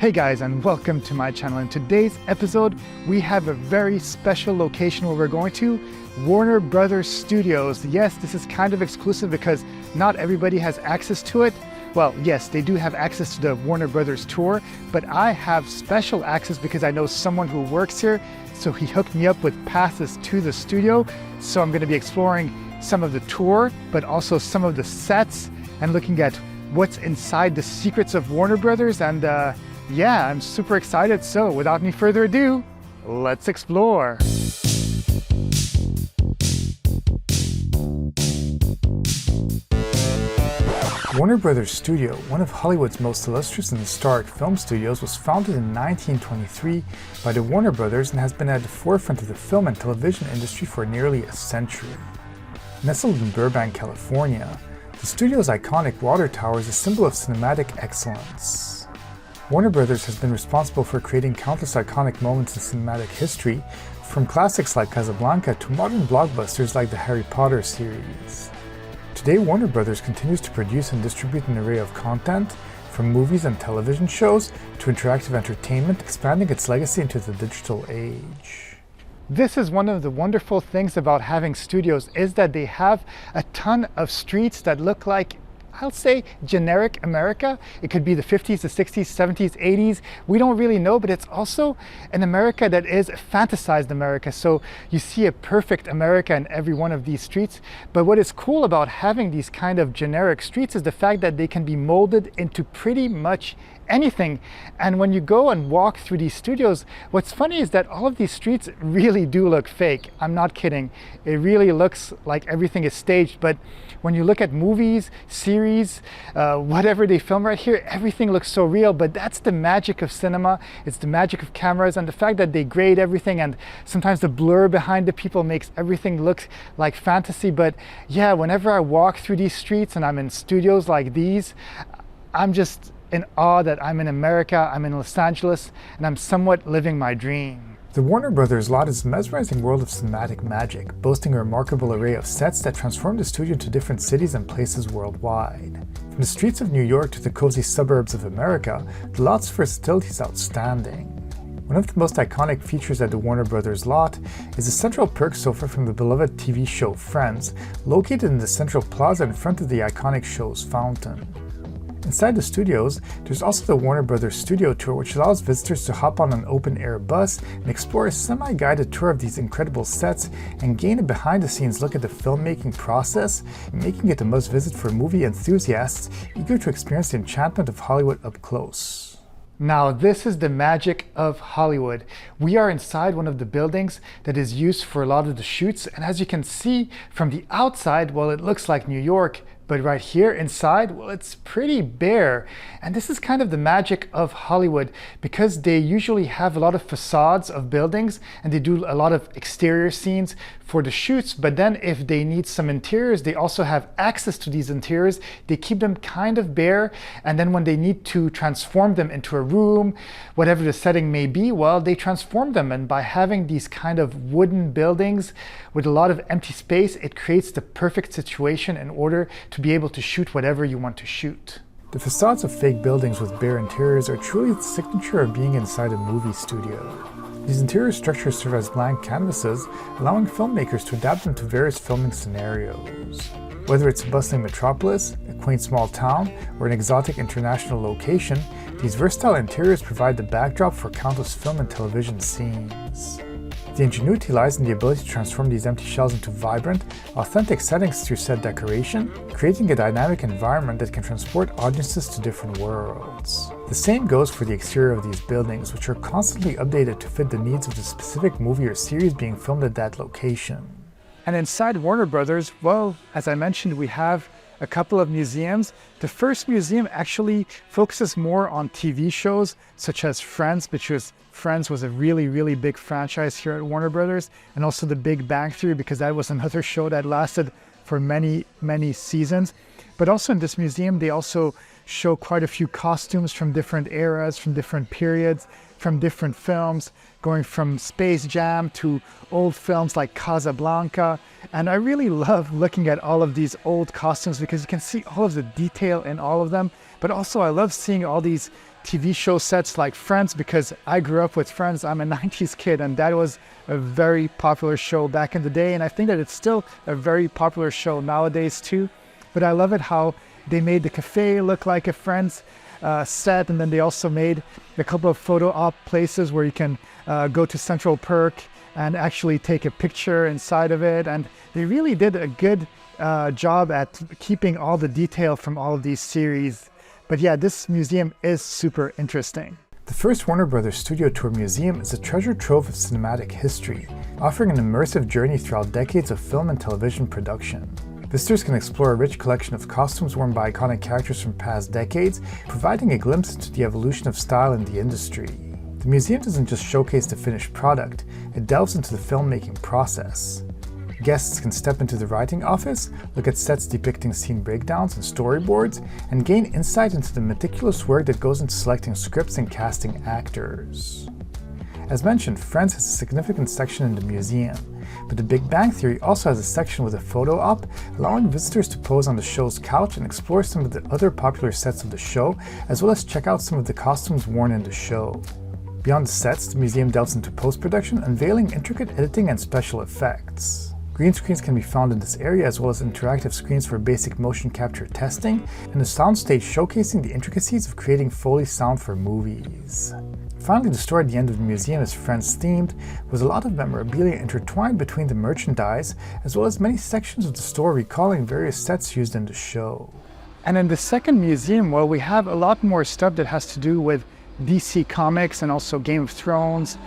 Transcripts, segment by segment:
Hey guys, and welcome to my channel. In today's episode, we have a very special location where we're going to, Warner Brothers Studios. Yes, this is kind of exclusive because not everybody has access to it. Well, yes, they do have access to the Warner Brothers tour, but I have special access because I know someone who works here, so he hooked me up with passes to the studio. So I'm going to be exploring some of the tour, but also some of the sets and looking at what's inside the secrets of Warner Brothers. And yeah, I'm super excited. So without any further ado, let's explore. Warner Brothers Studio, one of Hollywood's most illustrious and historic film studios, was founded in 1923 by the Warner Brothers and has been at the forefront of the film and television industry for nearly a century. Nestled in Burbank, California, the studio's iconic water tower is a symbol of cinematic excellence. Warner Brothers has been responsible for creating countless iconic moments in cinematic history, from classics like Casablanca to modern blockbusters like the Harry Potter series. Today, Warner Brothers continues to produce and distribute an array of content, from movies and television shows to interactive entertainment, expanding its legacy into the digital age. This is one of the wonderful things about having studios, is that they have a ton of streets that look like, I'll say, generic America. It could be the 50s, the 60s, 70s, 80s. We don't really know, but it's also an America that is fantasized America. So you see a perfect America in every one of these streets. But what is cool about having these kind of generic streets is the fact that they can be molded into pretty much anything. And when you go and walk through these studios, what's funny is that all of these streets really do look fake. I'm not kidding. It really looks like everything is staged. But when you look at movies, series, whatever they film right here, everything looks so real. But that's the magic of cinema. It's the magic of cameras and the fact that they grade everything, and sometimes the blur behind the people makes everything look like fantasy. But yeah, whenever I walk through these streets and I'm in studios like these, I'm just in awe that I'm in America, I'm in Los Angeles, and I'm somewhat living my dream. The Warner Brothers lot is a mesmerizing world of cinematic magic, boasting a remarkable array of sets that transform the studio into different cities and places worldwide. From the streets of New York to the cozy suburbs of America, the lot's versatility is outstanding. One of the most iconic features at the Warner Brothers lot is the central perk sofa from the beloved TV show Friends, located in the central plaza in front of the iconic show's fountain. Inside the studios, there's also the Warner Brothers Studio Tour, which allows visitors to hop on an open-air bus and explore a semi-guided tour of these incredible sets and gain a behind-the-scenes look at the filmmaking process, making it a must-visit for movie enthusiasts eager to experience the enchantment of Hollywood up close. Now, this is the magic of Hollywood. We are inside one of the buildings that is used for a lot of the shoots, and as you can see from the outside, well, it looks like New York. But right here inside, well, it's pretty bare. And this is kind of the magic of Hollywood, because they usually have a lot of facades of buildings and they do a lot of exterior scenes for the shoots. But then if they need some interiors, they also have access to these interiors. They keep them kind of bare. And then when they need to transform them into a room, whatever the setting may be, well, they transform them. And by having these kind of wooden buildings with a lot of empty space, it creates the perfect situation in order to be able to shoot whatever you want to shoot. The facades of fake buildings with bare interiors are truly the signature of being inside a movie studio. These interior structures serve as blank canvases, allowing filmmakers to adapt them to various filming scenarios. Whether it's a bustling metropolis, a quaint small town, or an exotic international location, these versatile interiors provide the backdrop for countless film and television scenes. The ingenuity lies in the ability to transform these empty shells into vibrant, authentic settings through set decoration, creating a dynamic environment that can transport audiences to different worlds. The same goes for the exterior of these buildings, which are constantly updated to fit the needs of the specific movie or series being filmed at that location. And inside Warner Brothers, well, as I mentioned, we have a couple of museums. The first museum actually focuses more on TV shows such as Friends, because Friends was a really big franchise here at Warner Brothers, and also The Big Bang Theory, because that was another show that lasted for many seasons. But also in this museum, they also show quite a few costumes from different eras, from different periods, from different films, going from Space Jam to old films like Casablanca. And I really love looking at all of these old costumes because you can see all of the detail in all of them. But also I love seeing all these TV show sets like Friends, because I grew up with Friends. I'm a 90s kid, and that was a very popular show back in the day, and I think that it's still a very popular show nowadays too. But I love it how they made the cafe look like a Friends set, and then they also made a couple of photo op places where you can go to Central Perk and actually take a picture inside of it, and they really did a good job at keeping all the detail from all of these series. But yeah, this museum is super interesting. The first Warner Brothers Studio Tour Museum is a treasure trove of cinematic history, offering an immersive journey throughout decades of film and television production. Visitors can explore a rich collection of costumes worn by iconic characters from past decades, providing a glimpse into the evolution of style in the industry. The museum doesn't just showcase the finished product, it delves into the filmmaking process. Guests can step into the writing office, look at sets depicting scene breakdowns and storyboards, and gain insight into the meticulous work that goes into selecting scripts and casting actors. As mentioned, Friends has a significant section in the museum, but The Big Bang Theory also has a section with a photo op, allowing visitors to pose on the show's couch and explore some of the other popular sets of the show, as well as check out some of the costumes worn in the show. Beyond the sets, the museum delves into post-production, unveiling intricate editing and special effects. Green screens can be found in this area, as well as interactive screens for basic motion capture testing, and a soundstage showcasing the intricacies of creating Foley sound for movies. Finally, the store at the end of the museum is Friends themed, with a lot of memorabilia intertwined between the merchandise, as well as many sections of the store recalling various sets used in the show. And in the second museum, well, we have a lot more stuff that has to do with DC Comics and also Game of Thrones.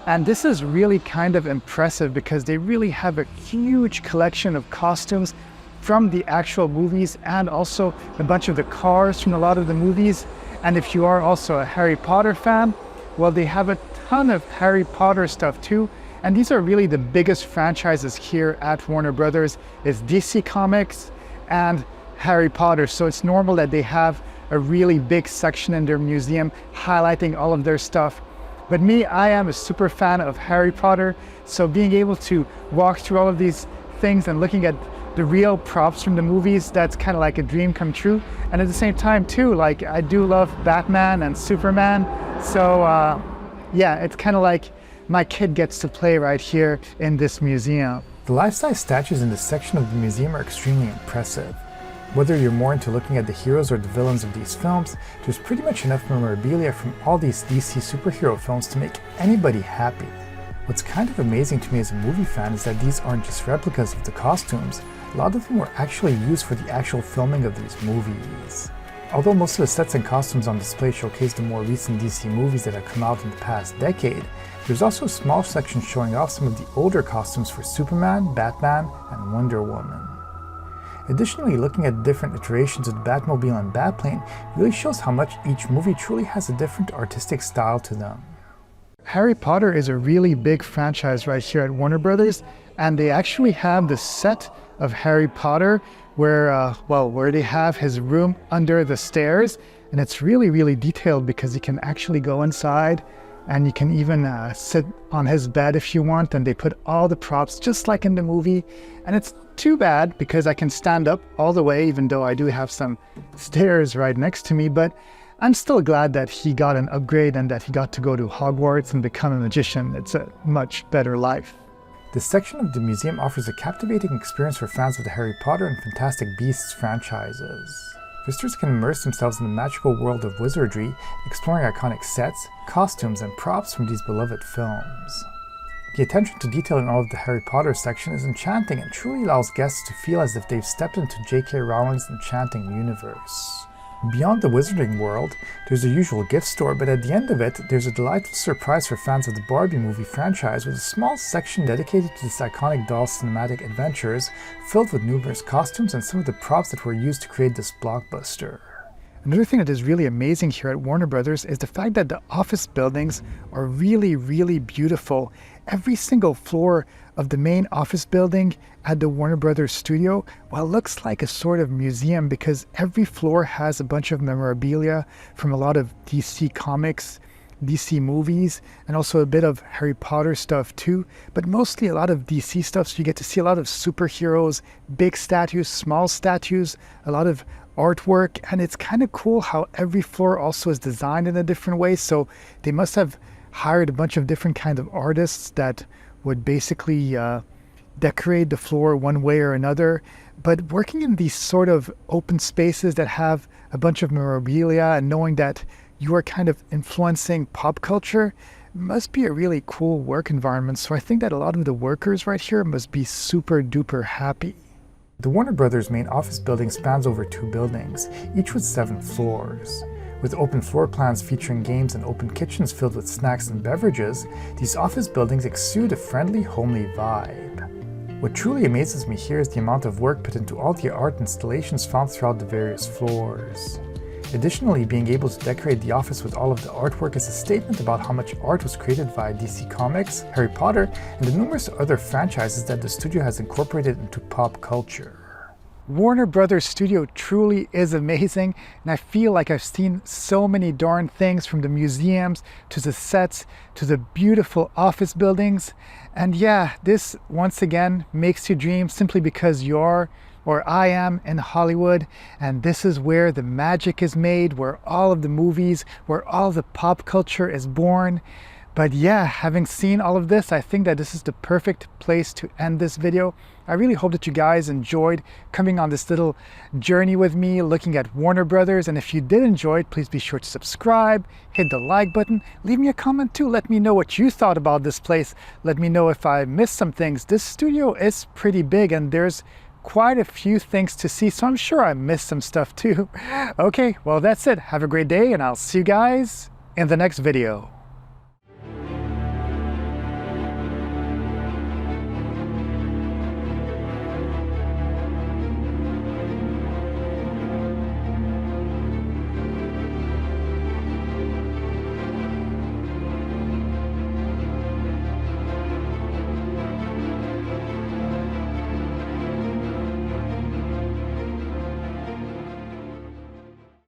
And this is really kind of impressive because they really have a huge collection of costumes from the actual movies, and also a bunch of the cars from a lot of the movies. And if you are also a Harry Potter fan, well, they have a ton of Harry Potter stuff too. And these are really the biggest franchises here at Warner Brothers, is DC Comics and Harry Potter. So it's normal that they have a really big section in their museum highlighting all of their stuff. But me, I am a super fan of Harry Potter, so being able to walk through all of these things and looking at the real props from the movies, that's kind of like a dream come true. And at the same time too, like, I do love Batman and Superman, so yeah, it's kind of like my kid gets to play right here in this museum. The life-size statues in this section of the museum are extremely impressive. Whether you're more into looking at the heroes or the villains of these films, there's pretty much enough memorabilia from all these DC superhero films to make anybody happy. What's kind of amazing to me as a movie fan is that these aren't just replicas of the costumes, a lot of them were actually used for the actual filming of these movies. Although most of the sets and costumes on display showcase the more recent DC movies that have come out in the past decade, there's also a small section showing off some of the older costumes for Superman, Batman, and Wonder Woman. Additionally, looking at different iterations of the Batmobile and Batplane really shows how much each movie truly has a different artistic style to them. Harry Potter is a really big franchise right here at Warner Brothers, and they actually have the set of Harry Potter where they have his room under the stairs, and it's really detailed because you can actually go inside and you can even sit on his bed if you want, and they put all the props just like in the movie. And it's too bad because I can stand up all the way, even though I do have some stairs right next to me, but I'm still glad that he got an upgrade and that he got to go to Hogwarts and become a magician. It's a much better life. This section of the museum offers a captivating experience for fans of the Harry Potter and Fantastic Beasts franchises. Visitors can immerse themselves in the magical world of wizardry, exploring iconic sets, costumes, and props from these beloved films. The attention to detail in all of the Harry Potter section is enchanting and truly allows guests to feel as if they've stepped into J.K. Rowling's enchanting universe. Beyond the wizarding world, there's the usual gift store, but at the end of it, there's a delightful surprise for fans of the Barbie movie franchise with a small section dedicated to this iconic doll's cinematic adventures, filled with numerous costumes and some of the props that were used to create this blockbuster. Another thing that is really amazing here at Warner Brothers is the fact that the office buildings are really beautiful. Every single floor of the main office building at the Warner Brothers studio, well, looks like a sort of museum because every floor has a bunch of memorabilia from a lot of DC comics, DC movies, and also a bit of Harry Potter stuff too, but mostly a lot of DC stuff, so you get to see a lot of superheroes, big statues, small statues, a lot of artwork, and it's kind of cool how every floor also is designed in a different way. So they must have hired a bunch of different kinds of artists that would basically decorate the floor one way or another. But working in these sort of open spaces that have a bunch of memorabilia and knowing that you are kind of influencing pop culture must be a really cool work environment. So I think that a lot of the workers right here must be super duper happy. The Warner Brothers main office building spans over 2 buildings, each with 7 floors. With open floor plans featuring games and open kitchens filled with snacks and beverages, these office buildings exude a friendly, homely vibe. What truly amazes me here is the amount of work put into all the art installations found throughout the various floors. Additionally, being able to decorate the office with all of the artwork is a statement about how much art was created via DC Comics, Harry Potter, and the numerous other franchises that the studio has incorporated into pop culture. Warner Brothers Studio truly is amazing, and I feel like I've seen so many darn things, from the museums to the sets to the beautiful office buildings. And yeah, this once again makes you dream simply because you're, or I am, in Hollywood, and this is where the magic is made, where all of the movies, where all the pop culture is born. But yeah, having seen all of this, I think that this is the perfect place to end this video. I really hope that you guys enjoyed coming on this little journey with me, looking at Warner Brothers. And if you did enjoy it, please be sure to subscribe, hit the like button, leave me a comment too. Let me know what you thought about this place. Let me know if I missed some things. This studio is pretty big and there's quite a few things to see, so I'm sure I missed some stuff too. Okay, well that's it. Have a great day and I'll see you guys in the next video.